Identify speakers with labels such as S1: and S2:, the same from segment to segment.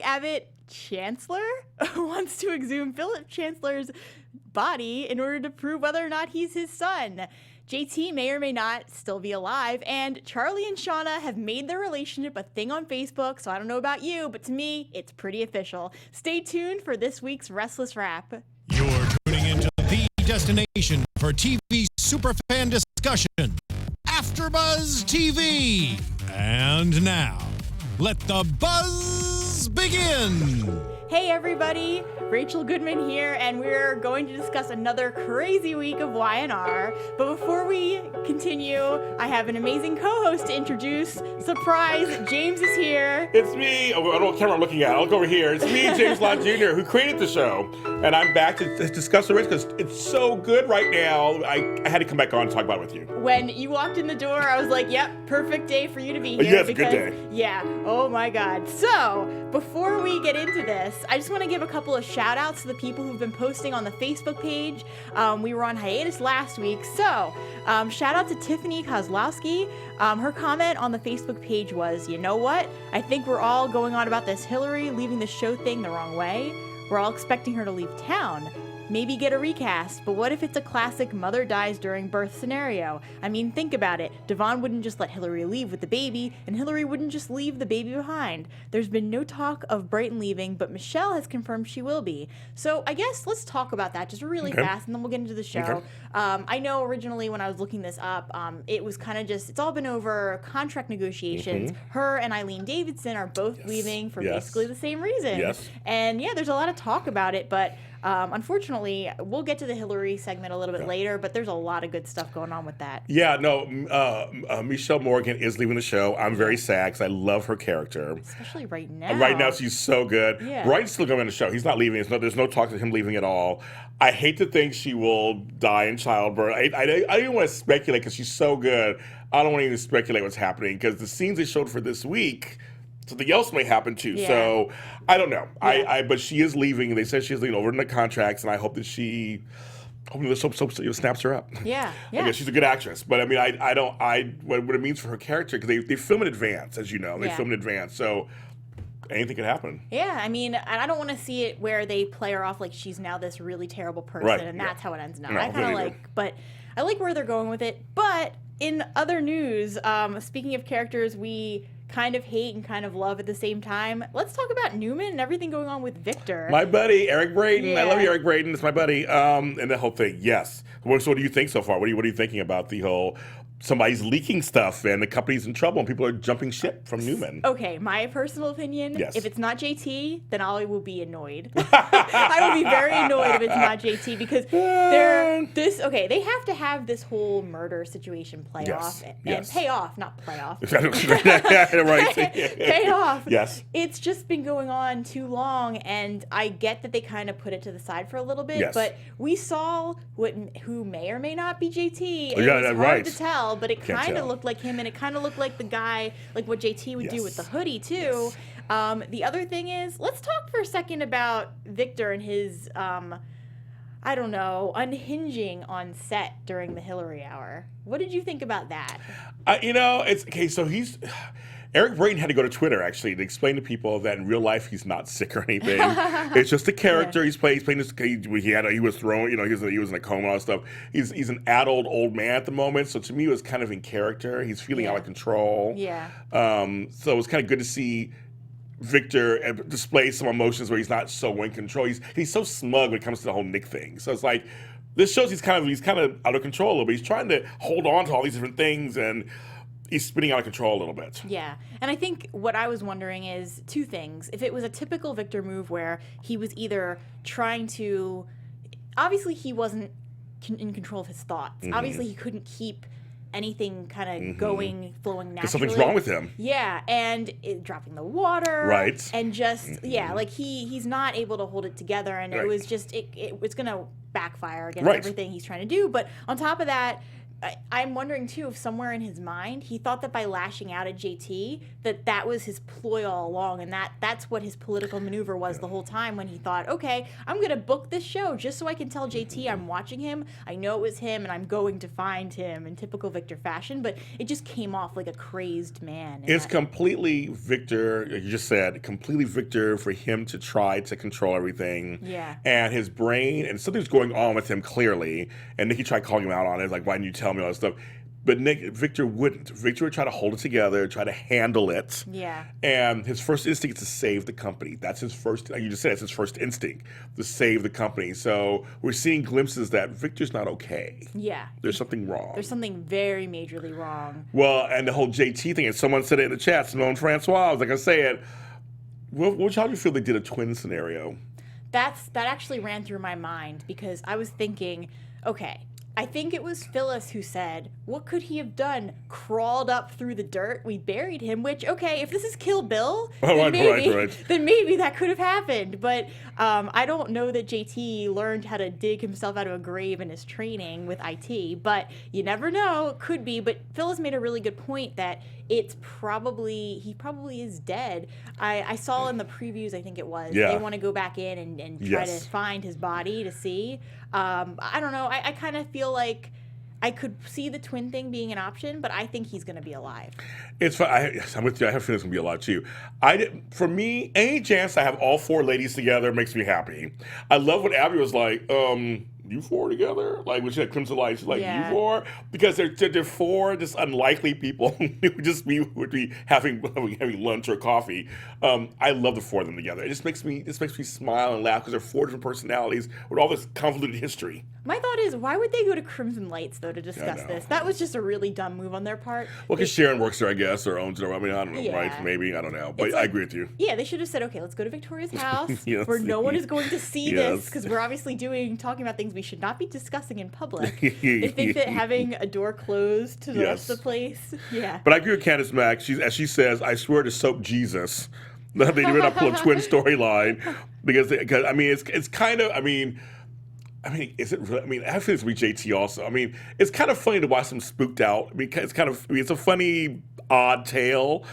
S1: Abbott, Chancellor, wants to exhume Philip Chancellor's body in order to prove whether or not he's his son. JT may or may not still be alive, and Charlie and Shauna have made their relationship a thing on Facebook, so I don't know about you, but to me, it's pretty official. Stay tuned for this week's Restless Wrap.
S2: You're tuning into the destination for TV superfan discussion, AFTERBUZZ TV. And now, let the buzz begin.
S1: Hey everybody, Rachel Goodman here, and we're going to discuss another crazy week of Y&R. But before we continue, I have an amazing co-host to introduce. Surprise, James is here.
S3: It's me. Oh, I don't know what camera I'm looking at. I'll go over here. It's me, James Lott Jr., who created the show. And I'm back to discuss the race because it's so good right now. I had to come back on and talk about it with you.
S1: When you walked in the door, I was like, yep, perfect day for you to be here.
S3: Yeah, it's a good day.
S1: Yeah, oh my God. So, before we get into this, I just want to give a couple of shout outs to the people who've been posting on the Facebook page. We were on hiatus last week, so shout out to Tiffany Kozlowski. Her comment on the Facebook page was, you know what? I think we're all going on about this Hillary leaving the show thing the wrong way. We're all expecting her to leave town. Maybe get a recast, but what if it's a classic mother dies during birth scenario? I mean, think about it. Devon wouldn't just let Hillary leave with the baby, and Hillary wouldn't just leave the baby behind. There's been no talk of Brighton leaving, but Michelle has confirmed she will be. So I guess let's talk about that just really fast, and then we'll get into the show.
S3: Okay.
S1: I know originally when I was looking this up, it was kind of just, it's all been over contract negotiations. Her and Eileen Davidson are both leaving for basically the same reason. And yeah, there's a lot of talk about it, but unfortunately, we'll get to the Hillary segment a little bit later, but there's a lot of good stuff going on with that.
S3: Yeah, no, Michelle Morgan is leaving the show. I'm very sad because I love her character.
S1: Especially right now.
S3: Right now, she's so good.
S1: Yeah.
S3: Brighton's still going on the show. He's not leaving. There's no talk of him leaving at all. I hate to think she will die in childbirth. I don't even want to speculate because she's so good. I don't want to even speculate what's happening because the scenes they showed for this week, something else may happen too.
S1: Yeah.
S3: So I don't know. But she is leaving. They said she's leaving over in the contracts, and I hope that hopefully the soap snaps her up.
S1: Yeah.
S3: I guess she's a good actress, but I mean, what it means for her character because they film in advance, as you know, they film in advance, so anything could happen.
S1: Yeah, I mean, I don't want to see it where they play her off like she's now this really terrible person, and that's how it ends now.
S3: No,
S1: I kind of but I like where they're going with it. But in other news, speaking of characters we kind of hate and kind of love at the same time, let's talk about Newman and everything going on with Victor.
S3: My buddy, Eric Braeden.
S1: Yeah.
S3: I love you, Eric Braeden. It's my buddy. And the whole thing, yes. So what do you think so far? What are you thinking about the whole somebody's leaking stuff and the company's in trouble and people are jumping ship from Newman?
S1: Okay, my personal opinion,
S3: Yes.
S1: if it's not JT, then I will be annoyed. I will be very annoyed if it's not JT because they have to have this whole murder situation play off and pay off, not play off.
S3: Right.
S1: Pay off.
S3: Yes.
S1: It's just been going on too long, and I get that they kind of put it to the side for a little bit, but we saw who may or may not be JT. And it's hard to tell, but it kind of looked like him, and it kind of looked like the guy, like what JT would do with the hoodie too. The other thing is, let's talk for a second about Victor and his unhinging on set during the Hillary hour. What did you think about that?
S3: It's okay. So Eric Braeden had to go to Twitter actually to explain to people that in real life he's not sick or anything. It's just a character he's playing. He's playing this. He was thrown. He was in a coma and all that stuff. He's an adult old man at the moment. So to me, it was kind of in character. He's feeling out of control.
S1: Yeah.
S3: So it was kind of good to see Victor display some emotions where he's not so in control. He's so smug when it comes to the whole Nick thing. So it's like this shows he's kind of out of control a little bit. He's trying to hold on to all these different things and he's spinning out of control a little bit.
S1: Yeah. And I think what I was wondering is two things. If it was a typical Victor move where he was either trying to, obviously he wasn't in control of his thoughts. Obviously he couldn't keep anything kind of flowing naturally.
S3: Something's wrong with him.
S1: Yeah, and dropping the water.
S3: Right.
S1: And just, like he's not able to hold it together, and it was just, it's going to backfire against everything he's trying to do. But on top of that, I'm wondering too if somewhere in his mind he thought that by lashing out at JT that was his ploy all along, and that's what his political maneuver was the whole time, when he thought, okay, I'm gonna book this show just so I can tell JT I'm watching him, I know it was him, and I'm going to find him in typical Victor fashion. But it just came off like a crazed man.
S3: It's completely Victor, like you just said, completely Victor for him to try to control everything.
S1: Yeah.
S3: And his brain, and something's going on with him clearly. And Nikki tried calling him out on it, like, why didn't you tell me all this stuff? But Victor wouldn't. Victor would try to hold it together, try to handle it.
S1: Yeah.
S3: And his first instinct is to save the company. That's his first, like you just said, it's his first instinct, to save the company. So we're seeing glimpses that Victor's not okay.
S1: Yeah.
S3: There's something wrong.
S1: There's something very majorly wrong.
S3: Well, and the whole JT thing, and someone said it in the chat, Simone Francois, I was like, I say it. How do you feel they did a twin scenario?
S1: That actually ran through my mind, because I was thinking, okay, I think it was Phyllis who said, what could he have done? Crawled up through the dirt? We buried him, which, okay, if this is Kill Bill, then maybe that could have happened. But I don't know that JT learned how to dig himself out of a grave in his training with IT, but you never know. It could be. But Phyllis made a really good point that he probably is dead. I saw in the previews, I think it was, they want to go back in and try to find his body to see. I don't know. I kind of feel like I could see the twin thing being an option, but I think he's going to be alive. It's fine.
S3: I'm with you. I have a feeling it's going to be alive too. For me, any chance I have all four ladies together makes me happy. I love when Abby was like, you four together? Like when she had Crimson Light, she's like, you four? Because they're four just unlikely people who would be having lunch or coffee. I love the four of them together. It just makes me smile and laugh because they're four different personalities with all this convoluted history.
S1: My thought is, why would they go to Crimson Lights, though, to discuss this? That was just a really dumb move on their part.
S3: Well, because Sharon works there, I guess, or owns it. I mean, I don't know, right? Maybe, I don't know. But I agree with you.
S1: Yeah, they should have said, okay, let's go to Victoria's house where no one is going to see this, because we're obviously talking about things we should not be discussing in public. They think that having a door closed to the rest of the place,
S3: But I agree with Candace Mack. As she says, I swear to soap Jesus. They did not pull a twin storyline because I mean, it's kind of, I mean, is it really? I mean, I feel it's going to be JT also. I mean, it's kind of funny to watch them spooked out. I mean, it's a funny, odd tale.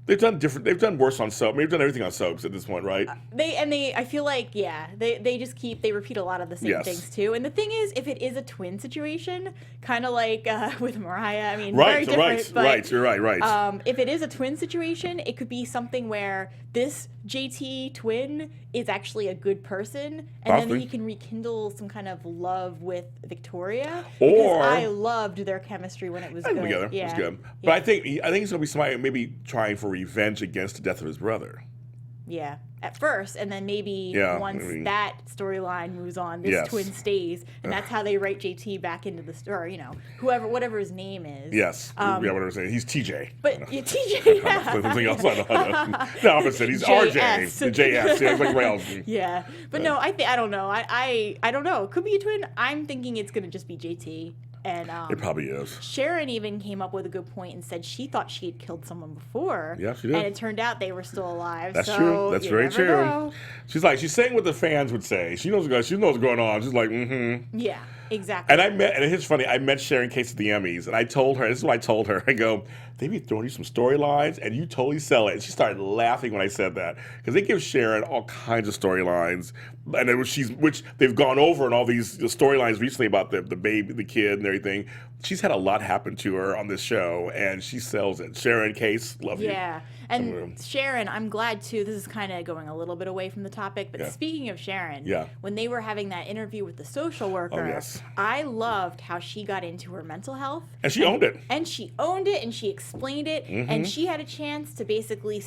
S3: They've done worse on soap. I mean, they've done everything on soaps at this point, right?
S1: I feel like, they repeat a lot of the same things too. And the thing is, if it is a twin situation, kind of like with Mariah, I mean, very different.
S3: You're right.
S1: If it is a twin situation, it could be something where this JT twin is actually a good person, and then he can rekindle some kind of love with Victoria. Because I loved their chemistry when it was good.
S3: Together.
S1: Yeah.
S3: It was good. But I think he's going to be somebody maybe trying for revenge against the death of his brother.
S1: Yeah, at first, and then maybe once that storyline moves on, this twin stays, and that's how they write JT back into the story. Whatever his name is.
S3: Yes, whatever his name is. He's TJ.
S1: But TJ,
S3: something else. No, opposite. He's RJ. JS. Yeah, like Rails.
S1: Yeah, but no, I don't know. I don't know. It could be a twin. I'm thinking it's gonna just be JT. And
S3: it probably is.
S1: Sharon even came up with a good point and said she thought she had killed someone before.
S3: Yeah, she did.
S1: And it turned out they were still alive.
S3: That's true. That's very true.
S1: Know.
S3: She's saying what the fans would say. She knows what's going on. She's like,
S1: Yeah, exactly.
S3: And it's funny, I met Sharon Case at the Emmys, and I told her, this is what I told her. I go, they be throwing you some storylines, and you totally sell it. And she started laughing when I said that, because they give Sharon all kinds of storylines, and which they've gone over in all these storylines recently about the baby, the kid, and everything. She's had a lot happen to her on this show, and she sells it. Sharon Case, love you.
S1: Yeah, and Sharon, I'm glad too. This is kind of going a little bit away from the topic, but speaking of Sharon, when they were having that interview with the social worker, I loved how she got into her mental health,
S3: and she owned it,
S1: and she explained it, and she had a chance to basically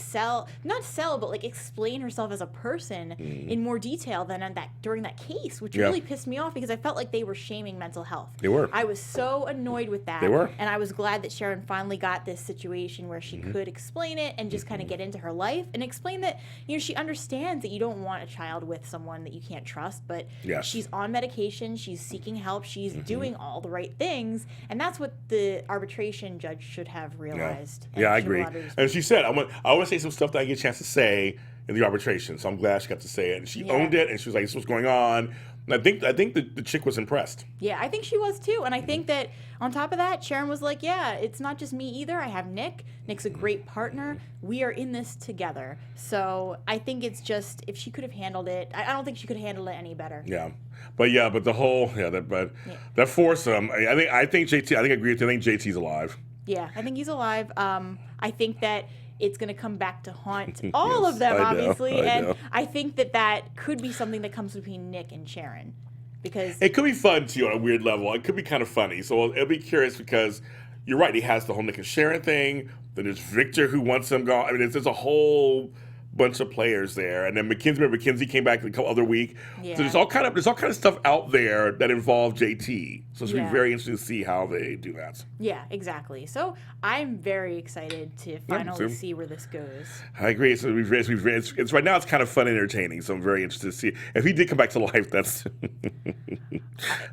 S1: explain herself as a person in more detail than during that case, which really pissed me off because I felt like they were shaming mental health.
S3: They were.
S1: I was so annoyed with that.
S3: They were.
S1: And I was glad that Sharon finally got this situation where she could explain it and just kind of get into her life and explain that, she understands that you don't want a child with someone that you can't trust, but she's on medication, she's seeking help, she's doing all the right things, and that's what the arbitration judge should have realized.
S3: Yeah, I agree. And she said, I want to say some stuff that I get a chance to say in the arbitration, so I'm glad she got to say it. And she owned it, and she was like, this is what's going on. And I think the chick was impressed.
S1: Yeah, I think she was too. And I think that on top of that, Sharon was like, yeah, it's not just me either. I have Nick. Nick's a great partner. We are in this together. So I think it's just, if she could have handled it, I don't think she could have handled it any better.
S3: Yeah. But the whole, that foursome, I think JT, I agree with you. I think JT's alive.
S1: Yeah, I think he's alive. I think that it's going to come back to haunt all of them,
S3: I know,
S1: obviously.
S3: I know.
S1: I think that could be something that comes between Nick and Sharon. Because
S3: it could be fun, too, on a weird level. It could be kind of funny. So it'll be curious because you're right. He has the whole Nick and Sharon thing. Then there's Victor who wants him gone. I mean, there's a whole bunch of players there. And then McKinsey came back the other week.
S1: Yeah.
S3: So there's all kind of stuff out there that involve JT. So it's going to be very interesting to see how they do that.
S1: Yeah, exactly. So I'm very excited to finally see where this goes.
S3: I agree. So it's right now it's kind of fun and entertaining. So I'm very interested to see if he did come back to life. That's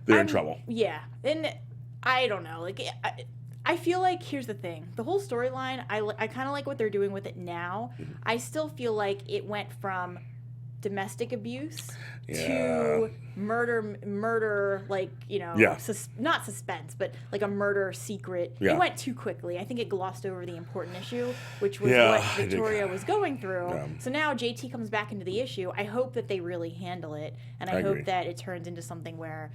S3: they're in trouble.
S1: Yeah, and I don't know. Like I feel like here's the thing: the whole storyline. I kind of like what they're doing with it now.
S3: Mm-hmm.
S1: I still feel like it went from domestic abuse to murder, like, you know, not suspense, but like a murder secret.
S3: Yeah.
S1: It went too quickly. I think it glossed over the important issue, which was what Victoria was going through.
S3: Yeah.
S1: So now JT comes back into the issue. I hope that they really handle it, and I hope that it turns into something where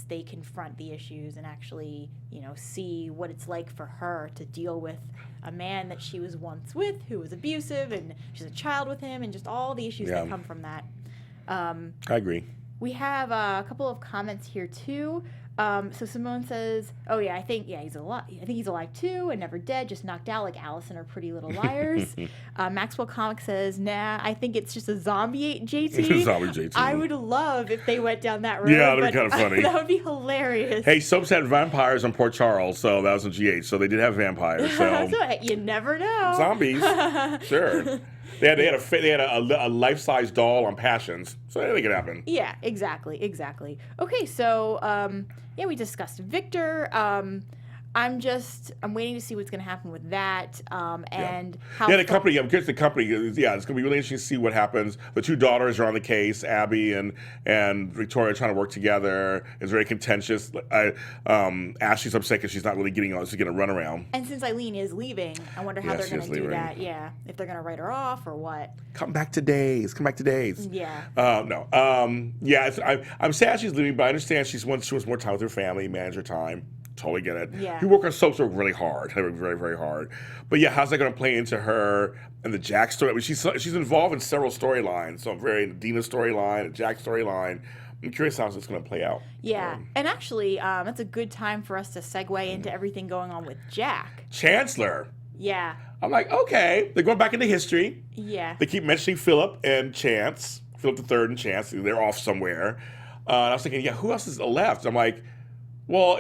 S1: they confront the issues and actually, you know, see what it's like for her to deal with a man that she was once with who was abusive, and she's a child with him, and just all the issues that come from that.
S3: I agree.
S1: We have a couple of comments here too. So Simone says, "Oh yeah, I think he's alive. I think he's alive too, and never dead, just knocked out like Alice and her Pretty Little Liars." Maxwell Comics says, "Nah, I think it's just a zombie JT."
S3: Zombie JT.
S1: I would love if they went down that road.
S3: Yeah, that'd be kind of funny.
S1: That would be hilarious.
S3: Hey, Soaps had vampires on Port Charles, so that was in GH. So they did have vampires. So,
S1: So you never know.
S3: Zombies, sure. They had a life-size doll on Passions, so anything could happen.
S1: Yeah, exactly. Okay, so we discussed Victor. I'm waiting to see what's going to happen with that, and how.
S3: Yeah, the company. I'm curious. The company. Yeah, it's going to be really interesting to see what happens. The two daughters are on the case. Abby and Victoria are trying to work together. It's very contentious. Ashley's upset because she's not really getting a run around.
S1: And since Eileen is leaving, I wonder how they're going to do that. Yeah, if they're going to write her off or what.
S3: Come back to days.
S1: Yeah.
S3: No. I'm sad she's leaving, but I understand she wants more time with her family, manage her time. Totally get it.
S1: Yeah.
S3: We work on Soaps really hard, very, very hard. But yeah, how's that going to play into her and the Jack story? I mean, she's involved in several storylines. So I'm very in the Dina storyline, the Jack storyline. I'm curious how it's going to play out.
S1: Yeah, and actually, that's a good time for us to segue into everything going on with Jack.
S3: Chancellor.
S1: Yeah.
S3: I'm like, okay, they're going back into history.
S1: Yeah.
S3: They keep mentioning Philip and Chance, Philip III and Chance. They're off somewhere. And I was thinking, who else is left? I'm like, well,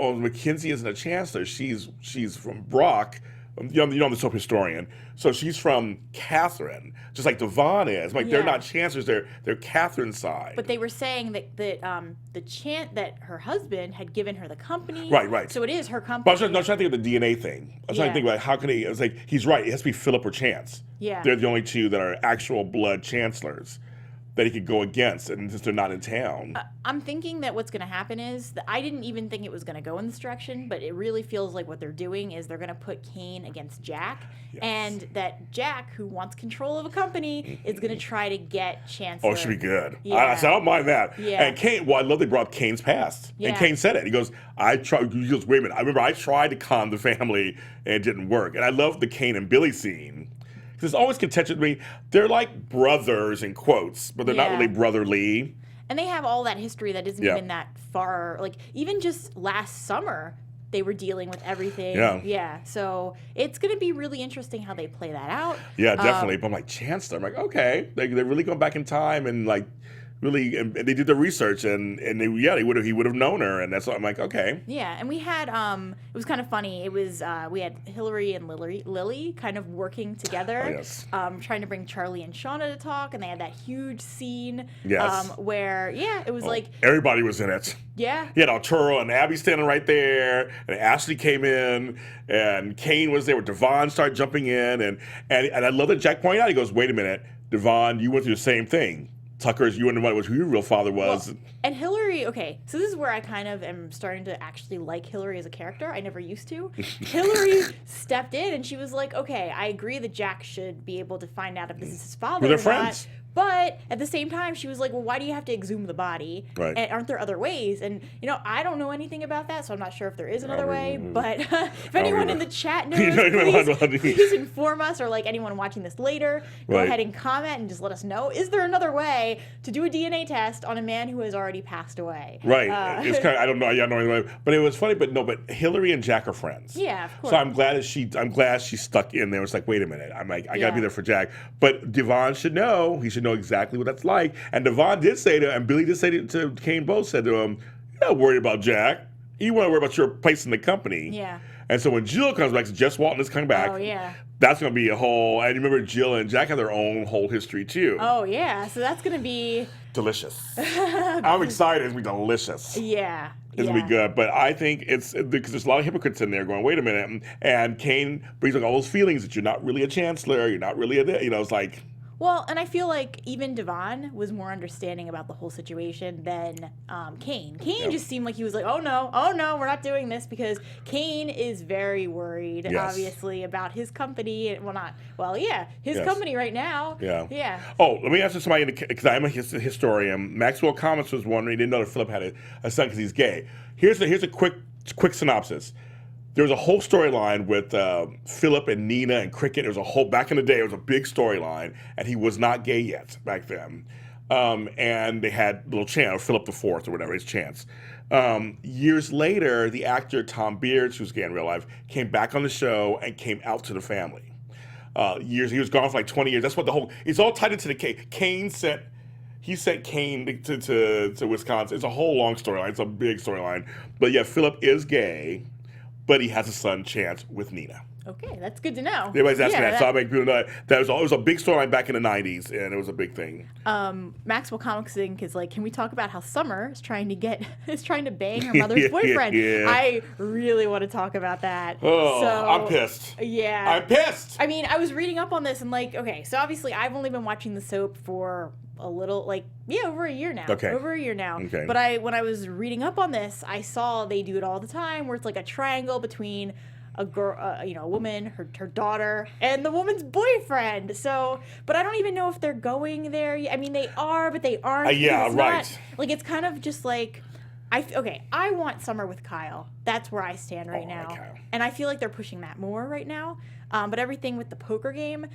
S3: McKinsey isn't a Chancellor. She's from Brock. I'm the soap historian. So she's from Katherine, just like Devon is. I'm like, they're not Chancellors, they're Katherine's side.
S1: But they were saying that her husband had given her the company.
S3: Right.
S1: So it is her company.
S3: But I was trying to think of the DNA thing. I was trying to think about how can he. I was like, he's right. It has to be Philip or Chance.
S1: Yeah.
S3: They're the only two that are actual blood chancellors that he could go against, and since they're not in town.
S1: I'm thinking that what's going to happen is that I didn't even think it was going to go in this direction, but it really feels like what they're doing is they're going to put Kane against Jack, and that Jack, who wants control of a company, is going to try to get Chancellor.
S3: Oh, it should be good.
S1: Yeah.
S3: I don't mind that.
S1: Yeah.
S3: And Kane, I love they brought up Kane's past.
S1: Yeah.
S3: And Kane said it. He goes, wait a minute. I remember I tried to con the family, and it didn't work. And I love the Kane and Billy scene. There's always contention with me. They're like brothers in quotes, but they're not really brotherly.
S1: And they have all that history that isn't even that far. Like, even just last summer, they were dealing with everything. Yeah. So it's going to be really interesting how they play that out.
S3: Yeah, definitely. But I'm like, Chancellor. I'm like, okay. They're really going back in time and like really, and they did the research and he would have known her, and that's what I'm like, okay.
S1: Yeah, and we had it was kind of funny. It was we had Hillary and Lily kind of working together, trying to bring Charlie and Shauna to talk, and they had that huge scene where it was like
S3: everybody was in it.
S1: Yeah.
S3: You had Arturo and Abby standing right there, and Ashley came in, and Kane was there, where Devon started jumping in, and I love that Jack pointed out, he goes, wait a minute, Devon, you went through the same thing. Tucker's, you wonder what who your real father was.
S1: Well, and Hillary, okay, so this is where I kind of am starting to actually like Hillary as a character. I never used to. Hillary stepped in and she was like, okay, I agree that Jack should be able to find out if this is his father
S3: They're
S1: or
S3: friends.
S1: not. But at the same time, she was like, well, why do you have to exhume the body?
S3: Right.
S1: And aren't there other ways? And, I don't know anything about that, so I'm not sure if there is another way. But if anyone in the chat knows, please inform us, or like anyone watching this later, go ahead and comment and just let us know. Is there another way to do a DNA test on a man who has already passed away?
S3: Right. It's kind of, I don't know. Yeah, no, but it was funny. But Hillary and Jack are friends.
S1: Yeah, of course.
S3: So I'm glad she stuck in there. It's like, wait a minute. I'm like, I gotta be there for Jack. But Devon should know. He should know exactly what that's like. And Devon did say to him, and Billy did say to Kane, both said to him, "You're not worried about Jack. You want to worry about your place in the company."
S1: Yeah.
S3: And so when Jill comes back, so Jess Walton is coming back.
S1: Oh, yeah.
S3: That's going to be a whole, and you remember Jill and Jack have their own whole history too.
S1: Oh, yeah. So that's going to be
S3: delicious. I'm excited. It's going to be delicious.
S1: Yeah.
S3: It's going to be good. But I think it's because there's a lot of hypocrites in there going, wait a minute. And Kane brings like all those feelings that you're not really a chancellor. You're not really it's like.
S1: Well, and I feel like even Devon was more understanding about the whole situation than Kane. Kane just seemed like he was like, oh no, we're not doing this, because Kane is very worried, obviously, about his company. His company right now. Yeah.
S3: Oh, let me answer somebody, because I'm a historian. Maxwell Comments was wondering, he didn't know that Philip had a son because he's gay. Here's a quick synopsis. There was a whole storyline with Philip and Nina and Cricket. It was a whole, back in the day, it was a big storyline, and he was not gay yet back then. And they had little Chance, Philip the Fourth or whatever, his Chance. Years later, the actor Tom Beards, who's gay in real life, came back on the show and came out to the family. He was gone for like 20 years. That's what it's all tied into the Kane sent Kane to Wisconsin. It's a whole long storyline. It's a big storyline. But yeah, Philip is gay, but he has a son, Chance, with Nina.
S1: Okay, that's good to know.
S3: Everybody's asking that, so I make people know that it was a big storyline back in the 90s, and it was a big thing.
S1: Maxwell Comics Inc. is like, can we talk about how Summer is trying to bang her mother's boyfriend?
S3: Yeah.
S1: I really want to talk about that.
S3: Oh, I'm pissed.
S1: Yeah.
S3: I'm pissed.
S1: I mean, I was reading up on this, and like, okay, so obviously I've only been watching the soap for a little, over a year now.
S3: Okay.
S1: Over a year now.
S3: Okay.
S1: But when I was reading up on this, I saw they do it all the time, where it's like a triangle between a girl, a woman, her daughter, and the woman's boyfriend. So, but I don't even know if they're going there. I mean, they are, but they aren't.
S3: Yeah, right.
S1: It's kind of just like, I want Summer with Kyle. That's where I stand right now.
S3: Like Kyle.
S1: And I feel like they're pushing that more right now. But everything with the poker game,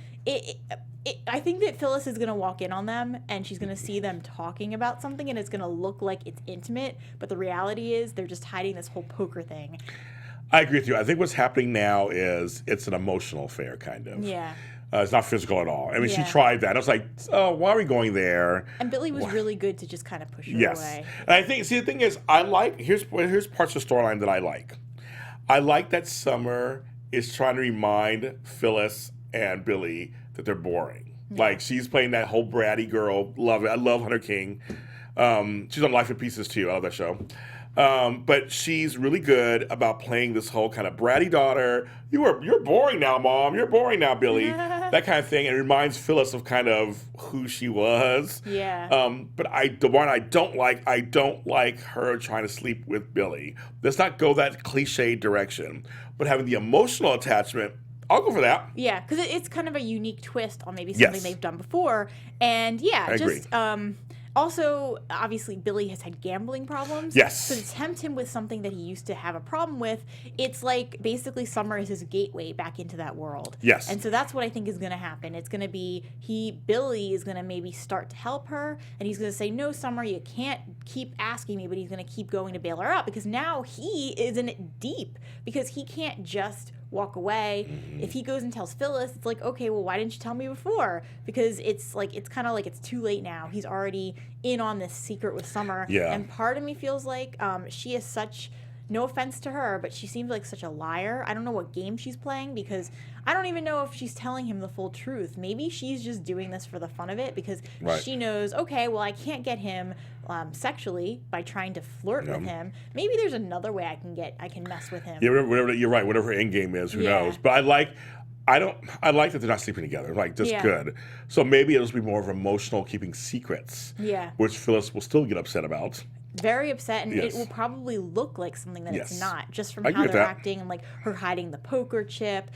S1: I think that Phyllis is going to walk in on them, and she's going to see them talking about something, and it's going to look like it's intimate. But the reality is they're just hiding this whole poker thing.
S3: I agree with you. I think what's happening now is it's an emotional affair, kind of.
S1: Yeah.
S3: It's not physical at all. I mean, she tried that. I was like, oh, why are we going there?
S1: And Billy was really good to just kind of push her away.
S3: And I think, the thing is, here's parts of the storyline that I like. I like that Summer is trying to remind Phyllis and Billy that they're boring. Yeah. Like, she's playing that whole bratty girl. Love it. I love Hunter King. She's on Life in Pieces, too. I love that show. But she's really good about playing this whole kind of bratty daughter. You're boring now, Mom. You're boring now, Billy. That kind of thing. And it reminds Phyllis of kind of who she was.
S1: Yeah.
S3: But the one I don't like her trying to sleep with Billy. Let's not go that cliche direction. But having the emotional attachment, I'll go for that.
S1: Yeah, because it's kind of a unique twist on maybe something they've done before. And I
S3: agree.
S1: Also, obviously, Billy has had gambling problems.
S3: Yes.
S1: So to tempt him with something that he used to have a problem with, it's like basically Summer is his gateway back into that world.
S3: Yes.
S1: And so that's what I think is going to happen. It's going to be Billy is going to maybe start to help her, and he's going to say, no, Summer, you can't keep asking me, but he's going to keep going to bail her out, because now he is in it deep, because he can't just walk away. Mm-hmm. If he goes and tells Phyllis, it's like, okay, well, why didn't you tell me before? Because it's kind of like it's too late now. He's already in on this secret with Summer.
S3: Yeah.
S1: And part of me feels like she is such, no offense to her, but she seems like such a liar. I don't know what game she's playing, because I don't even know if she's telling him the full truth. Maybe she's just doing this for the fun of it, because she knows, okay, well, I can't get him sexually by trying to flirt with him. Maybe there's another way I can mess with him.
S3: Yeah, whatever, you're right. Whatever her end game is, who knows? But I like that they're not sleeping together. Like, just
S1: Yeah.
S3: good. So maybe it'll be more of emotional keeping secrets.
S1: Yeah.
S3: Which Phyllis will still get upset about.
S1: Very upset, and
S3: Yes.
S1: it will probably look like something that it's
S3: Yes.
S1: not, just from
S3: I agree
S1: how
S3: with
S1: they're
S3: that.
S1: acting and like her hiding the poker chip.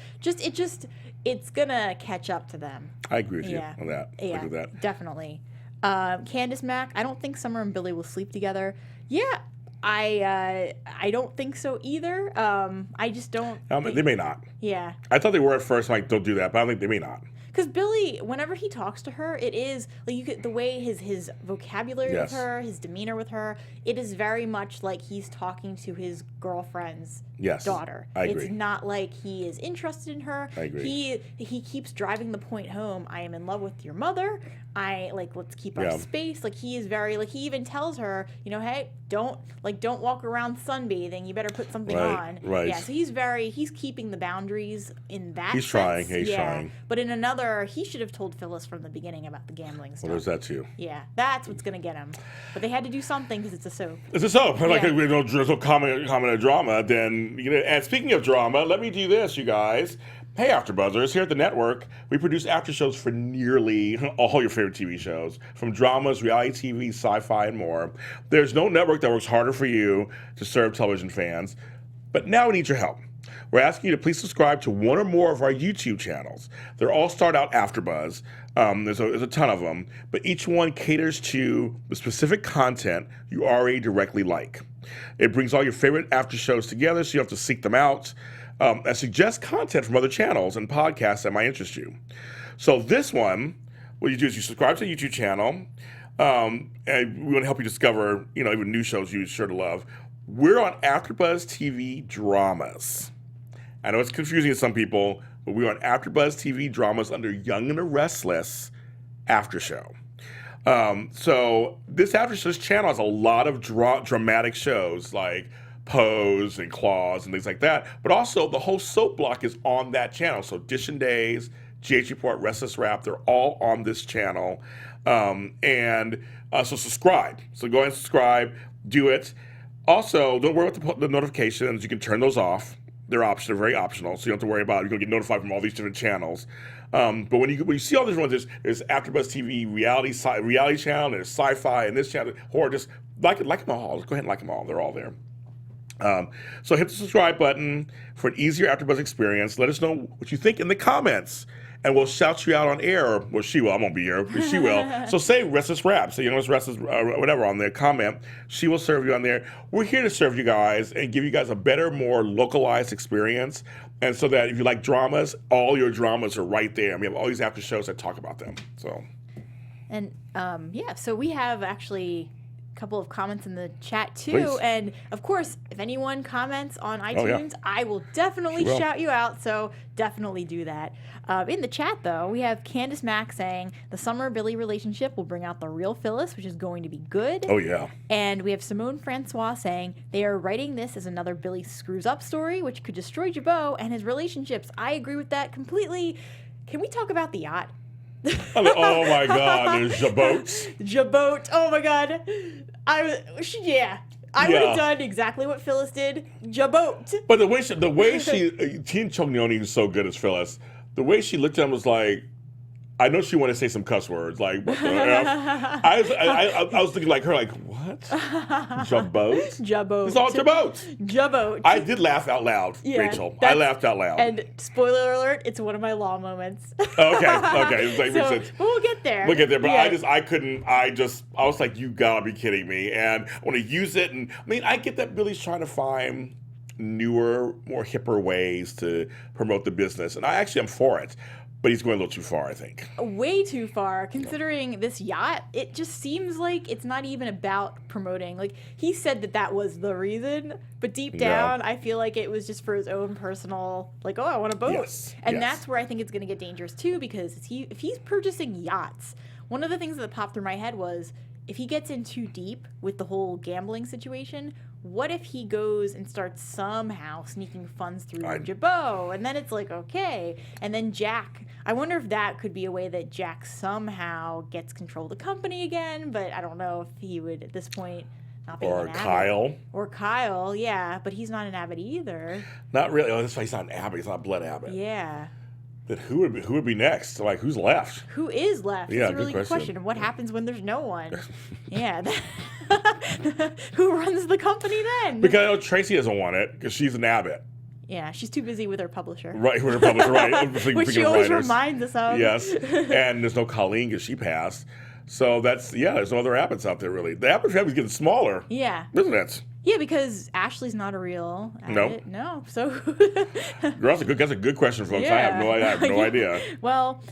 S1: It's gonna catch up to them.
S3: I agree with
S1: Yeah.
S3: you on that. I
S1: Yeah,
S3: agree with that.
S1: definitely. Candace Mack, I don't think Summer and Billy will sleep together. Yeah, I don't think so either. I just don't.
S3: They may not.
S1: Yeah.
S3: I thought they were at first. Like, don't do that, but I think they may not.
S1: Because Billy, whenever he talks to her, it is like you get the way his vocabulary
S3: Yes.
S1: with her, his demeanor with her. It is very much like he's talking to his girlfriend's
S3: Yes,
S1: daughter.
S3: I agree.
S1: It's not like he is interested in her.
S3: I agree.
S1: He keeps driving the point home. I am in love with your mother. Let's keep our
S3: Yeah.
S1: space. Like he is very like he even tells her, hey, don't walk around sunbathing. You better put something on.
S3: Right.
S1: Yeah. So he's keeping the boundaries in that.
S3: He's
S1: sense.
S3: trying. He's
S1: Yeah.
S3: trying.
S1: But in another, he should have told Phyllis from the beginning about the gambling stuff.
S3: Well, there's that too.
S1: Yeah, that's what's gonna get him. But they had to do something because it's a soap.
S3: It's a soap. Like,
S1: Yeah.
S3: there's no common drama. Then, and speaking of drama, let me do this, you guys. Hey, AfterBuzzers, here at the network, we produce after shows for nearly all your favorite TV shows, from dramas, reality TV, sci-fi, and more. There's no network that works harder for you to serve television fans. But now we need your help. We're asking you to please subscribe to one or more of our YouTube channels. They all start out AfterBuzz. There's a ton of them, but each one caters to the specific content you already directly like. It brings all your favorite after shows together, so you have to seek them out, and suggest content from other channels and podcasts that might interest you. So this one, what you do is you subscribe to the YouTube channel, and we want to help you discover, even new shows you're sure to love. We're on AfterBuzz TV Dramas. I know it's confusing to some people, but we're on AfterBuzz TV Dramas under Young and the Restless After Show. So this After Shows channel has a lot of dramatic shows like Pose and Claws and things like that, but also the whole soap block is on that channel. So Dish and Days, GH Report, Restless Rap, they're all on this channel. So subscribe. So go ahead and subscribe, do it. Also, don't worry about the notifications. You can turn those off. They're very optional, so you don't have to worry about it. You're going to get notified from all these different channels. But when you see all these ones, there's AfterBuzz TV reality channel, there's sci-fi, and this channel, horror. Just like them all. Just go ahead and like them all. They're all there. So hit the subscribe button for an easier AfterBuzz experience. Let us know what you think in the comments, and we'll shout you out on air. Well, she will. I won't be here, but she will. So say Restless Rap. Say, it's Restless, whatever on there. Comment. She will serve you on there. We're here to serve you guys and give you guys a better, more localized experience. And so that if you like dramas, all your dramas are right there. And we have all these after shows that talk about them. So.
S1: And so we have actually a couple of comments in the chat too.
S3: Please.
S1: And of course, if anyone comments on iTunes, I will definitely
S3: She will.
S1: shout you out. So definitely do that. In the chat though, we have Candace Mack saying the Summer Billy relationship will bring out the real Phyllis, which is going to be good.
S3: Oh, yeah.
S1: And we have Simone Francois saying they are writing this as another Billy screws up story, which could destroy Jabot and his relationships. I agree with that completely. Can we talk about the yacht?
S3: Oh, my God. There's Abbotts.
S1: Jabot. Oh my God. I would have done exactly what Phyllis did. Jabot.
S3: But the way Teen Chongnyoni is so good as Phyllis. The way she looked at him was like, I know she wanted to say some cuss words, like, what the F? I was thinking like her, like, what? Jabot?
S1: Jabot.
S3: It's all Jabot.
S1: Jabot.
S3: I did laugh out loud,
S1: Yeah,
S3: Rachel. I laughed out loud.
S1: And spoiler alert, it's one of my law moments.
S3: Okay. It's like,
S1: So,
S3: makes sense.
S1: we'll get there.
S3: We'll get there, but
S1: Yeah.
S3: I was like, you gotta be kidding me. And I want to use it. And I mean, I get that Billy's trying to find newer, more hipper ways to promote the business. And I actually am for it. But he's going a little too far, I think.
S1: Way too far, considering this yacht. It just seems like it's not even about promoting. Like, he said that was the reason, but deep down, I feel like it was just for his own personal, like, I want a boat.
S3: Yes.
S1: And
S3: Yes.
S1: that's where I think it's going to get dangerous, too, because if he's purchasing yachts, one of the things that popped through my head was, if he gets in too deep with the whole gambling situation, what if he goes and starts somehow sneaking funds through Jabot? And then it's like, okay. And then Jack, I wonder if that could be a way that Jack somehow gets control of the company again, but I don't know if he would at this point not be
S3: Or
S1: an Abbott.
S3: Kyle.
S1: Or Kyle, yeah, but he's not an Abbott either.
S3: Not really. Oh, that's why he's not an Abbott. He's not Blood Abbott.
S1: Yeah.
S3: Then who would be next? Like, who's left?
S1: Who is left?
S3: Yeah,
S1: It's a really good question. What happens when there's no one? Yeah. Who runs the company then?
S3: Because I know Tracy doesn't want it because she's an Abbott.
S1: Yeah, she's too busy with her publisher.
S3: Right, with her publisher, right.
S1: Which she always reminds us of.
S3: Yes. And there's no Colleen because she passed. So that's, there's no other Abbotts out there, really. The Abbott family's getting smaller.
S1: Yeah.
S3: Isn't it?
S1: Yeah, because Ashley's not a real Abbott. No. So.
S3: Girl, that's a good question, folks.
S1: Yeah.
S3: I have no idea.
S1: Well,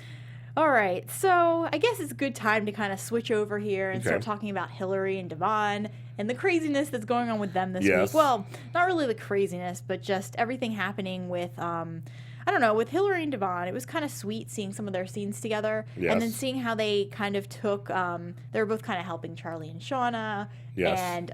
S1: all right. So I guess it's a good time to kind of switch over here and start talking about Hillary and Devon and the craziness that's going on with them this week. Well, not really the craziness, but just everything happening with, I don't know, with Hillary and Devon. It was kind of sweet seeing some of their scenes together.
S3: Yes.
S1: And then seeing how they kind of took, they were both kind of helping Charlie and Shauna.
S3: Yes.
S1: And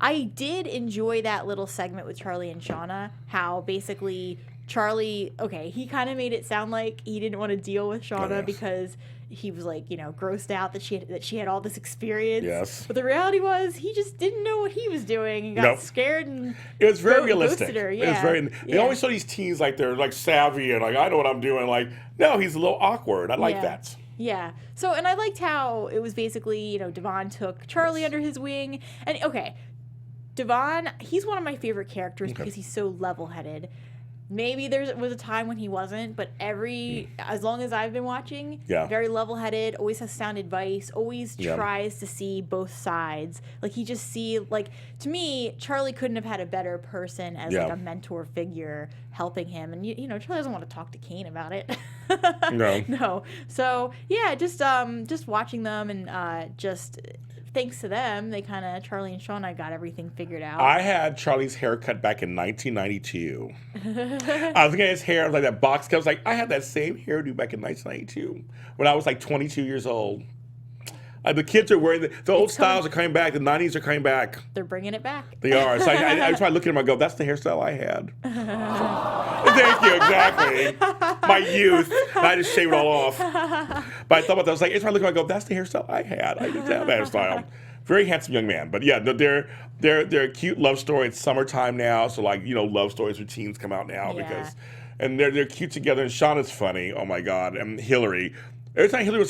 S1: I did enjoy that little segment with Charlie and Shauna, how basically Charlie, he kind of made it sound like he didn't want to deal with Shauna because he was like, grossed out that she had all this experience.
S3: Yes.
S1: But the reality was he just didn't know what he was doing and got scared and
S3: it was very realistic.
S1: Ghosted her.
S3: It was very. They always show these teens like they're like savvy and like I know what I'm doing. Like no, he's a little awkward. I like that.
S1: Yeah. So and I liked how it was basically Devon took Charlie under his wing and Devon, he's one of my favorite characters because he's so level-headed. Maybe there was a time when he wasn't, but as long as I've been watching, very level-headed, always has sound advice, always tries to see both sides. Like he just to me, Charlie couldn't have had a better person as like a mentor figure helping him. And Charlie doesn't want to talk to Kane about it. No. So just watching them and thanks to them, they Charlie and Shauna got everything figured out.
S3: I had Charlie's haircut back in 1992. I was looking at his hair, like that box cut. I was like, I had that same hairdo back in 1992 when I was like 22 years old. The kids are wearing the old styles are coming back. The 90s are coming back.
S1: They're bringing it back.
S3: They are. So I try to look at them and go, that's the hairstyle I had. Thank you, exactly. My youth. And I just shaved it all off. But I thought about that. I was like, I try to look at them and go, that's the hairstyle I had. I didn't have that hairstyle. Very handsome young man. But yeah, they're a cute love story. It's summertime now. So love stories for teens come out now because they're cute together. And Shauna's funny. Oh my God. And Hillary. Every time Hillary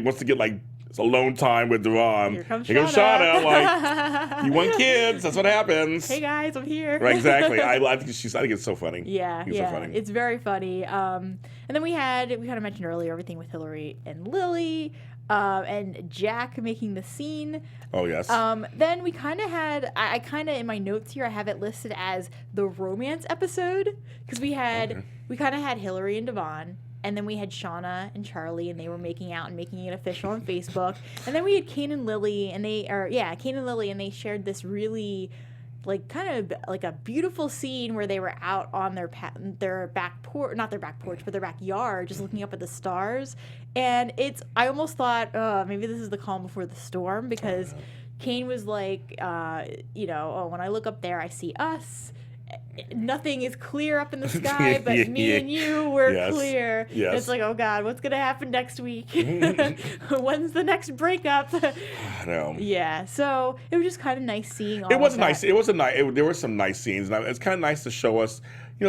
S3: wants to get like it's alone time with Devon.
S1: Here comes
S3: Shauna. Like, you want kids. That's what happens.
S1: Hey guys, I'm here.
S3: Right, exactly. I think it's so funny.
S1: Yeah,
S3: so funny.
S1: It's very funny. And then we kind of mentioned earlier everything with Hillary and Lily, and Jack making the scene.
S3: Oh yes.
S1: Then we kind of had. I kind of in my notes here I have it listed as the romance episode because we kind of had Hillary and Devon. And then we had Shauna and Charlie, and they were making out and making it official on Facebook. And then we had Kane and Lily, and they shared this really, kind of like a beautiful scene where they were out on their back porch, not their back porch, but their backyard, just looking up at the stars. And I almost thought, maybe this is the calm before the storm, because Kane was like, when I look up there, I see us. Nothing is clear up in the sky, but me and you were clear.
S3: Yes.
S1: It's like, oh God, what's gonna happen next week? When's the next breakup?
S3: I know.
S1: Yeah, so it was just kind of nice seeing all
S3: It was
S1: of
S3: nice.
S1: that.
S3: There were some nice scenes, and it's kind of nice to show us.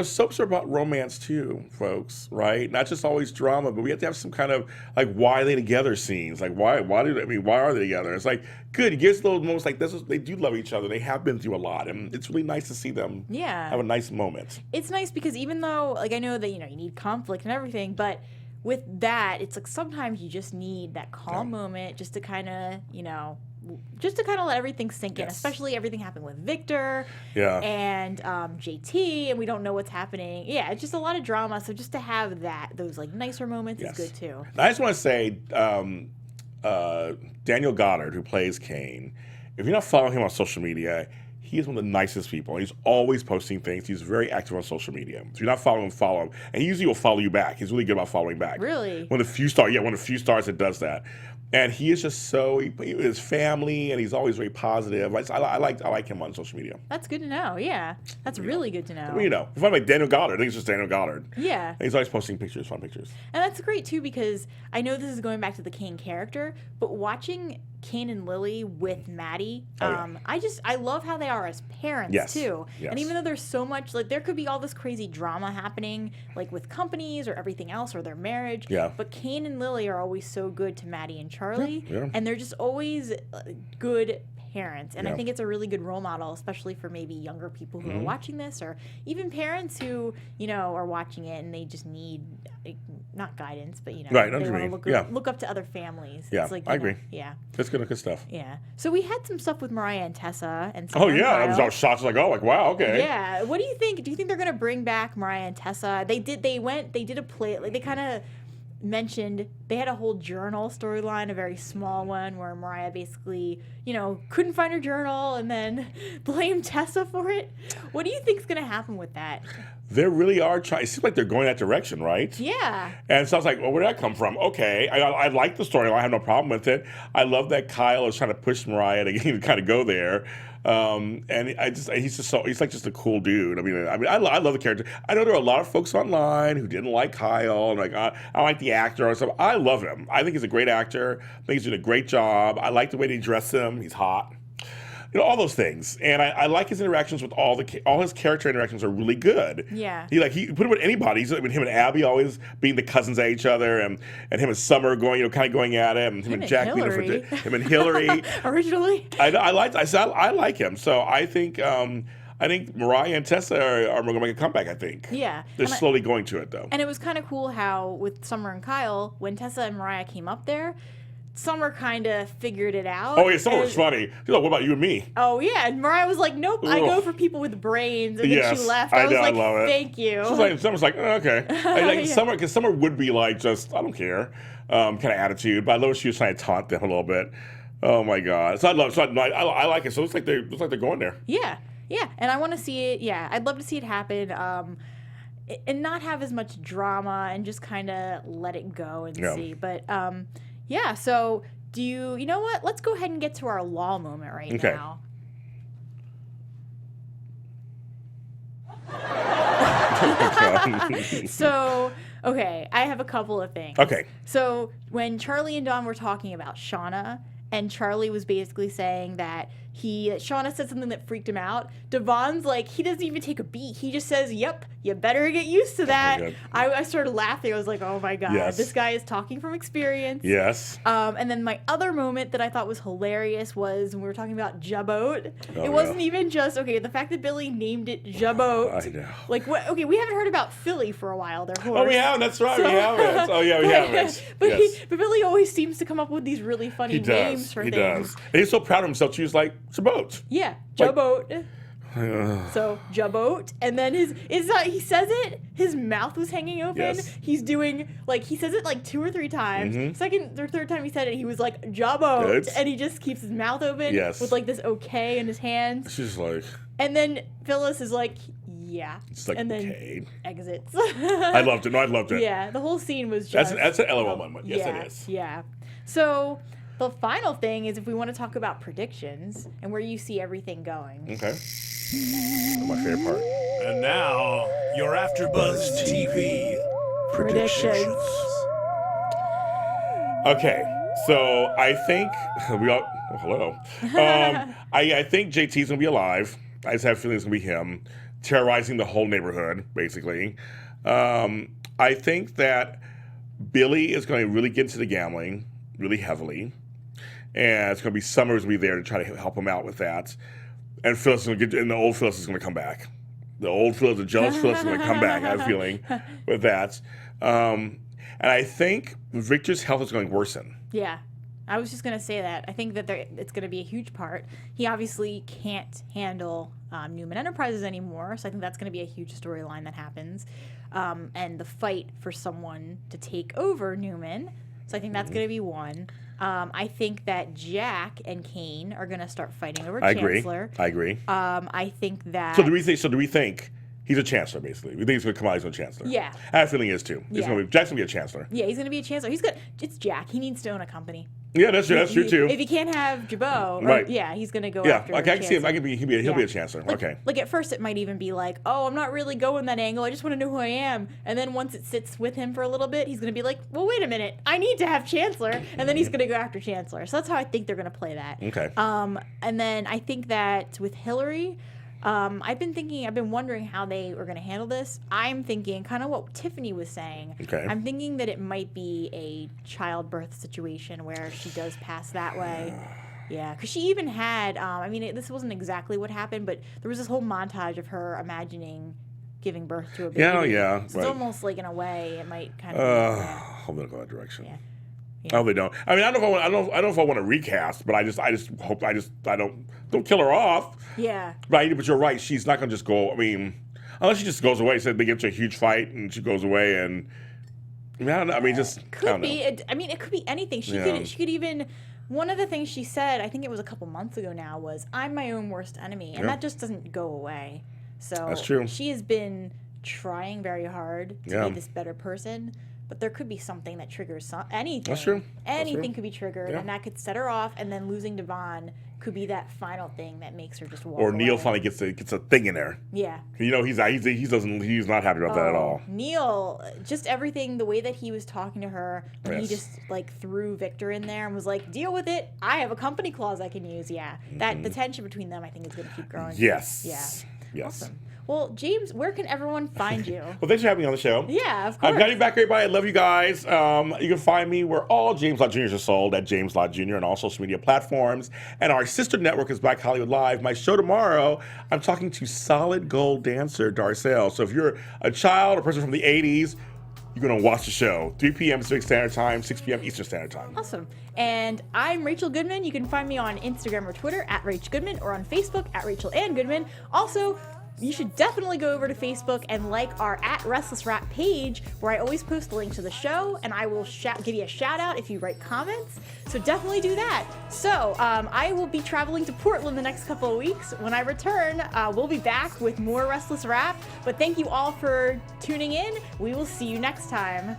S3: Soaps are about romance too, folks, right? Not just always drama, but we have to have some kind of why are they together scenes? Like why are they together? It's like good. It gives those moments like this. They do love each other. They have been through a lot, and it's really nice to see them have a nice moment.
S1: It's nice because even though I know that you need conflict and everything, but with that, it's like sometimes you just need that calm moment just to kind of let everything sink in, especially everything happened with Victor and JT, and we don't know what's happening. Yeah, it's just a lot of drama, so just to have those nicer moments is good too.
S3: I just want to say, Daniel Goddard, who plays Kane, if you're not following him on social media, he is one of the nicest people. He's always posting things. He's very active on social media. So if you're not following him, follow him. And he usually will follow you back. He's really good about following back.
S1: Really?
S3: One of the few stars that does that. And he is just his family, and he's always very positive. I like him on social media.
S1: That's good to know. Yeah, that's really good to know.
S3: If I'm like Daniel Goddard, I think it's just Daniel Goddard.
S1: Yeah.
S3: And he's always posting fun pictures.
S1: And that's great too because I know this is going back to the Kane character, but watching Kane and Lily with Maddie.
S3: Oh, yeah.
S1: I love how they are as parents too.
S3: Yes.
S1: And even though there's so much, like there could be all this crazy drama happening, like with companies or everything else or their marriage.
S3: Yeah.
S1: But Kane and Lily are always so good to Maddie and Charlie,
S3: Yeah.
S1: and they're just always good parents. And I
S3: Yeah.
S1: think it's a really good role model, especially for maybe younger people who are watching this, or even parents who are watching it and they just need not guidance, but
S3: Right,
S1: they
S3: what you
S1: want
S3: mean.
S1: to look up to other families.
S3: Yeah,
S1: It's like,
S3: I agree.
S1: Yeah.
S3: That's good stuff.
S1: Yeah. So we had some stuff with Mariah and Tessa and
S3: Oh
S1: Summer
S3: yeah, I
S1: and
S3: was
S1: Kyle.
S3: all shocked. Like, oh, like wow, okay.
S1: Yeah. What do you think? Do you think they're gonna bring back Mariah and Tessa? They did a play, like they kind of mentioned they had a whole journal storyline, a very small one where Mariah basically, couldn't find her journal and then blamed Tessa for it. What do you think's gonna happen with that?
S3: They really are trying. It seems like they're going that direction, right?
S1: Yeah.
S3: And so I was like, well, where did that come from? Okay, I like the story. I have no problem with it. I love that Kyle is trying to push Mariah to kind of go there. And he's like just a cool dude. I love the character. I know there are a lot of folks online who didn't like Kyle and like I like the actor or something. I love him. I think he's a great actor. I think he's doing a great job. I like the way they dress him. He's hot. All those things, and I like his interactions with all his character interactions are really good.
S1: Yeah,
S3: he put him with anybody. Him and Abby always being the cousins at each other, and him and Summer going, kind of going at it, and him and Jack being him and Hillary.
S1: Originally,
S3: I like him. So I think Mariah and Tessa are going to make a comeback. I think.
S1: Yeah,
S3: they're slowly going to it though.
S1: And it was kind of cool how with Summer and Kyle, when Tessa and Mariah came up there, Summer kind of figured it out.
S3: Oh yeah, Summer was funny. She's like, "What about you and me?"
S1: Oh yeah, and Mariah was like, "Nope, I go for people with brains." And then she left. I was
S3: know,
S1: like,
S3: I love it.
S1: "Thank you."
S3: Summer's like, oh, "Okay." Because Summer would be like, just I don't care, kind of attitude. But I love she was trying to taunt them a little bit. Oh my god! So I like it. So it's like they're going there.
S1: Yeah, and I want to see it. Yeah, I'd love to see it happen. And not have as much drama and just kind of let it go and see. But yeah, so you know what? Let's go ahead and get to our law moment now. So, okay, I have a couple of things.
S3: Okay.
S1: So, when Charlie and Dawn were talking about Shauna, and Charlie was basically saying that Shauna said something that freaked him out. Devon's like, he doesn't even take a beat. He just says, "Yep, you better get used to that." I started laughing. I was like, oh my God, this guy is talking from experience.
S3: Yes.
S1: And then my other moment that I thought was hilarious was when we were talking about Jabot. It wasn't even just, the fact that Billy named it Jabot.
S3: I know.
S1: Like, what? Okay, we haven't heard about Philly for a while, their horse.
S3: Oh, we have. That's right. We haven't. Oh, yeah, we haven't.
S1: But Billy always seems to come up with these really funny names for things.
S3: He does. And he's so proud of himself. She was like, Jabot.
S1: Yeah, Jabot. So Jabot, and then he says it. His mouth was hanging open.
S3: Yes.
S1: He's doing he says it like 2 or 3 times. Second or third time he said it, he was like Jabot, and he just keeps his mouth open with like this okay in his hands.
S3: She's like,
S1: and then Phyllis is like, yeah,
S3: it's like,
S1: and then
S3: okay.
S1: Exits.
S3: I loved it. No, I loved it.
S1: Yeah, the whole scene was just
S3: that's an LOL moment. Yes, it is.
S1: Yeah. So the final thing is if we want to talk about predictions and where you see everything going.
S3: Okay. That's my favorite part.
S2: And now, your AFTERBUZZ TV predictions.
S3: Okay, so I think we all. Oh, hello. I think JT's gonna be alive. I just have a feeling it's gonna be him terrorizing the whole neighborhood, basically. I think that Billy is going to really get into the gambling really heavily, and it's going to be Summers will be there to try to help him out with that. And Phyllis is going to and the old Phyllis is going to come back. The old Phyllis, the jealous Phyllis is going to come back. I have a feeling with that. And I think Victor's health is going to worsen.
S1: Yeah. I was just going to say that. I think that it's going to be a huge part. He obviously can't handle Newman Enterprises anymore, so I think that's going to be a huge storyline that happens. And the fight for someone to take over Newman. So I think that's going to be one. I think that Jack and Kane are going to start fighting over Chancellor.
S3: I agree.
S1: I think that...
S3: So do we think he's a chancellor, basically? We think he's going to come out as a chancellor?
S1: Yeah.
S3: I have a feeling he is, too. Jack's going to be a chancellor.
S1: Yeah, he's going to be a chancellor. It's Jack. He needs to own a company.
S3: Yeah, that's true too.
S1: If he can't have Jabot,
S3: Right.
S1: yeah, he's gonna go
S3: Yeah,
S1: after.
S3: I can see him.
S1: Chancellor.
S3: He'll be a chancellor. Okay.
S1: Like at first, it might even be like, oh, I'm not really going that angle. I just want to know who I am. And then once it sits with him for a little bit, he's gonna be like, well, wait a minute, I need to have Chancellor, and then he's gonna go after Chancellor. So that's how I think they're gonna play that.
S3: Okay.
S1: And then I think that with Hillary. I've been wondering how they were going to handle this. I'm thinking kind of what Tiffany was saying.
S3: Okay.
S1: I'm thinking that it might be a childbirth situation where she does pass that way. Yeah, because she even had, this wasn't exactly what happened, but there was this whole montage of her imagining giving birth to a baby.
S3: Yeah.
S1: So it's almost like, in a way, it might kind of
S3: Hope they don't go that direction.
S1: Yeah.
S3: Oh, they don't. I mean, I don't know if I want to recast, but I just hope I don't kill her off.
S1: Yeah.
S3: Right, but you're right. She's not gonna just go. I mean, unless she just goes away. Said they get into a huge fight and she goes away, and I don't know. I mean, just
S1: could be. It could be anything. She could even. One of the things she said, I think it was a couple months ago now, was "I'm my own worst enemy," and that just doesn't go away. So
S3: that's true.
S1: She has been trying very hard to be this better person. But there could be something that triggers anything.
S3: That's true.
S1: Anything could be triggered, and that could set her off. And then losing Devon could be that final thing that makes her just walk away.
S3: Neil finally gets a thing in there.
S1: Yeah.
S3: You know, he's not happy about that at all.
S1: Neil, just everything, the way that he was talking to her, when he just like threw Victor in there and was like, "Deal with it. I have a company clause I can use." Yeah. That the tension between them, I think, is going to keep growing.
S3: Yes.
S1: Yeah.
S3: Yes.
S1: Awesome. Well, James, where can everyone find you?
S3: Well, thanks for having me on the show.
S1: Yeah, of course.
S3: I'm glad you're back, everybody. I love you guys. You can find me where all James Lott Jr.'s are sold, at James Lott Jr. on all social media platforms. And our sister network is Black Hollywood Live. My show tomorrow, I'm talking to solid gold dancer Darcel. So if you're a child or person from the 80s, you're going to watch the show. 3 p.m. Pacific Standard Time, 6 p.m. Eastern Standard Time.
S1: Awesome. And I'm Rachel Goodman. You can find me on Instagram or Twitter at Rach Goodman, or on Facebook at Rachel Ann Goodman. Also, you should definitely go over to Facebook and like our @Restless Rap page, where I always post a link to the show, and I will give you a shout out if you write comments. So definitely do that. So I will be traveling to Portland the next couple of weeks. When I return, we'll be back with more Restless Rap. But thank you all for tuning in. We will see you next time.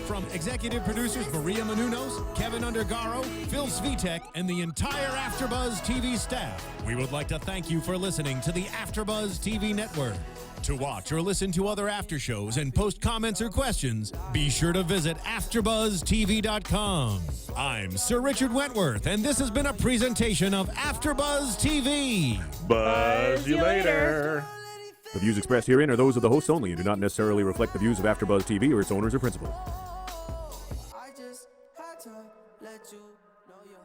S4: From executive producers Maria Menounos, Kevin Undergaro, Phil Svitek, and the entire AfterBuzz TV staff, we would like to thank you for listening to the AfterBuzz TV network. To watch or listen to other after shows and post comments or questions, be sure to visit AfterBuzzTV.com. I'm Sir Richard Wentworth, and this has been a presentation of AfterBuzz TV.
S3: Buzz you later.
S5: The views expressed herein are those of the hosts only and do not necessarily reflect the views of AfterBuzz TV or its owners or principals.
S6: I just had to let you know you're